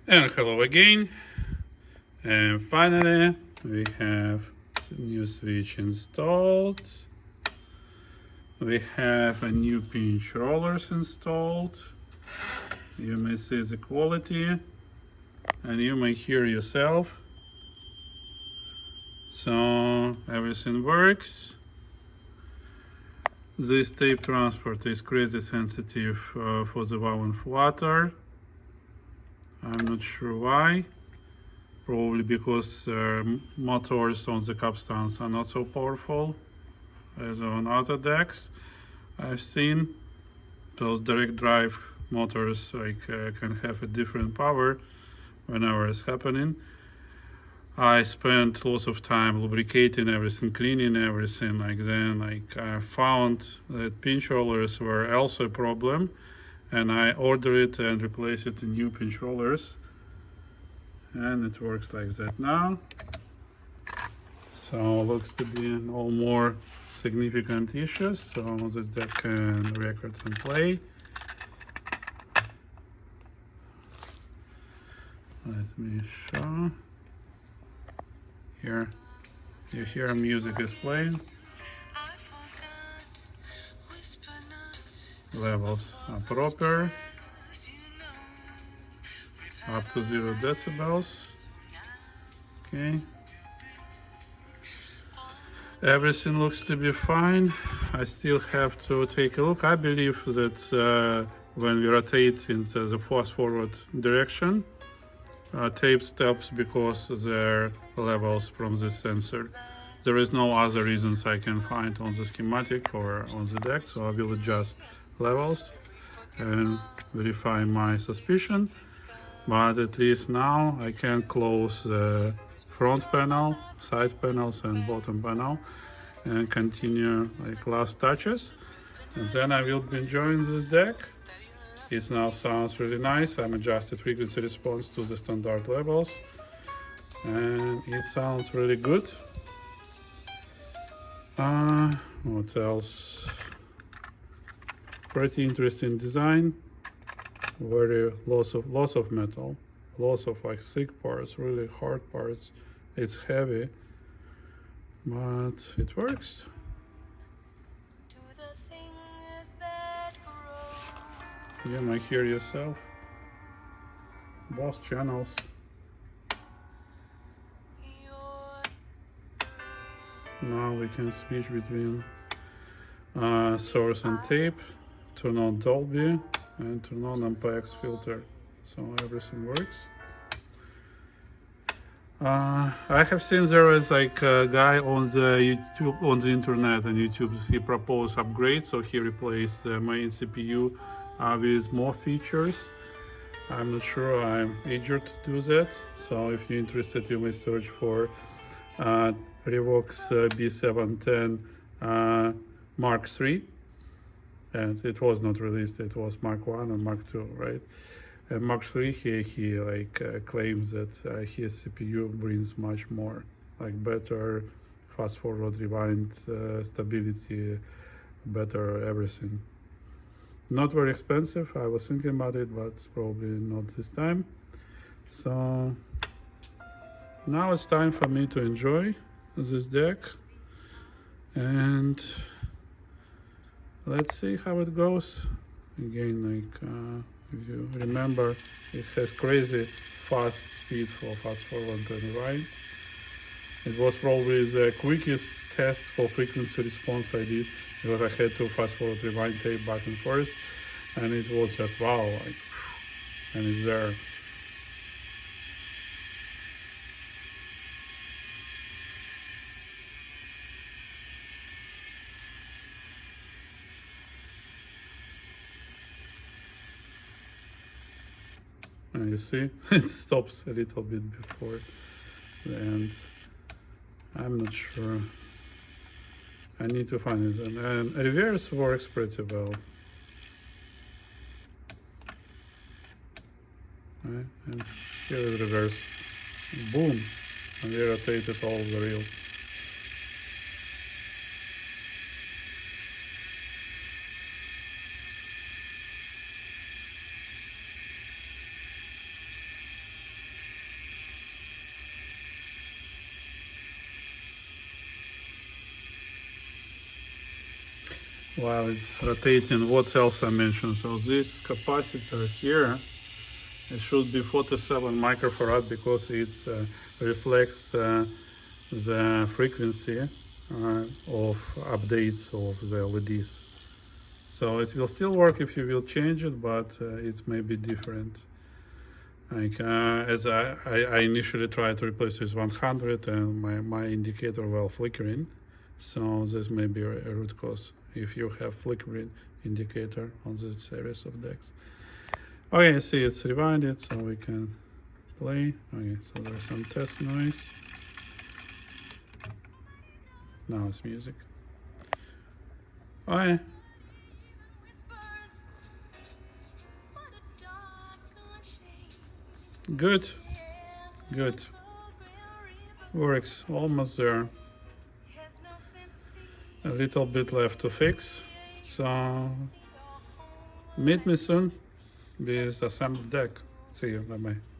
And hello again. And finally, we have the new switch installed. We have a new pinch rollers installed. You may see the quality and you may hear yourself. So everything works. This tape transport is crazy sensitive for the wow and flutter. I'm not sure why. Probably because motors on the capstans are not so powerful as on other decks I've seen. Those direct drive motors can have a different power whenever it's happening. I spent lots of time lubricating everything, cleaning everything. I found that pinch rollers were also a problem, and I ordered it and replaced it in new pinch rollers, and it works like that now. So looks to be no more significant issues. So this deck can record and play. Let me show. Here, you hear music is playing. Levels are proper. Up to 0 decibels. Okay. Everything looks to be fine. I still have to take a look. I believe that when we rotate in the fast forward direction, tape stops because there are levels from this sensor. There is no other reasons I can find on the schematic or on the deck, so I will adjust levels and verify my suspicion. But at least now I can close the front panel, side panels and bottom panel and continue like last touches. And then I will be enjoying this deck. It now sounds really nice. I'm adjusted frequency response to the standard levels and it sounds really good. What else? Pretty interesting design. Very lots of metal, lots of like thick parts, really hard parts. It's heavy, but it works. You might hear yourself. Both channels. Now we can switch between source and tape, turn on Dolby and turn on MPX filter, so everything works. I have seen there is like a guy on the YouTube, on the internet and YouTube, he proposed upgrades, so he replaced the main CPU with more features. I'm not sure I'm eager to do that, so if you're interested you may search for Revox B710 Mark III, and it was not released, it was Mark 1 and Mark 2, right? And Mark 3 he claims that his CPU brings much more, like better fast forward rewind stability, better everything. Not very expensive, I was thinking about it, but probably not this time. So now it's time for me to enjoy this deck and let's see how it goes. Again, if you remember, it has crazy fast speed for fast forward and rewind. It was probably the quickest test for frequency response I did, because I had to fast forward rewind tape back and forth, and it was just wow, like, and it's there. And you see, it stops a little bit before the end. I'm not sure. I need to find it. And reverse works pretty well. Right? And here is reverse. Boom! And we rotated all the reel. while it's rotating. What else I mentioned? So this capacitor here, it should be 47 microfarad because it reflects the frequency of updates of the LEDs. So it will still work if you will change it, but it may be different. Like as I initially tried to replace with 100 and my indicator well flickering. So this may be a root cause if you have flickering indicator on this series of decks. Okay, see it's rewinded, so we can play. Okay, so there's some test noise. Now it's music. Okay. Good. Good. Works almost there. A little bit left to fix. So meet me soon with assembled deck. See you. Bye bye.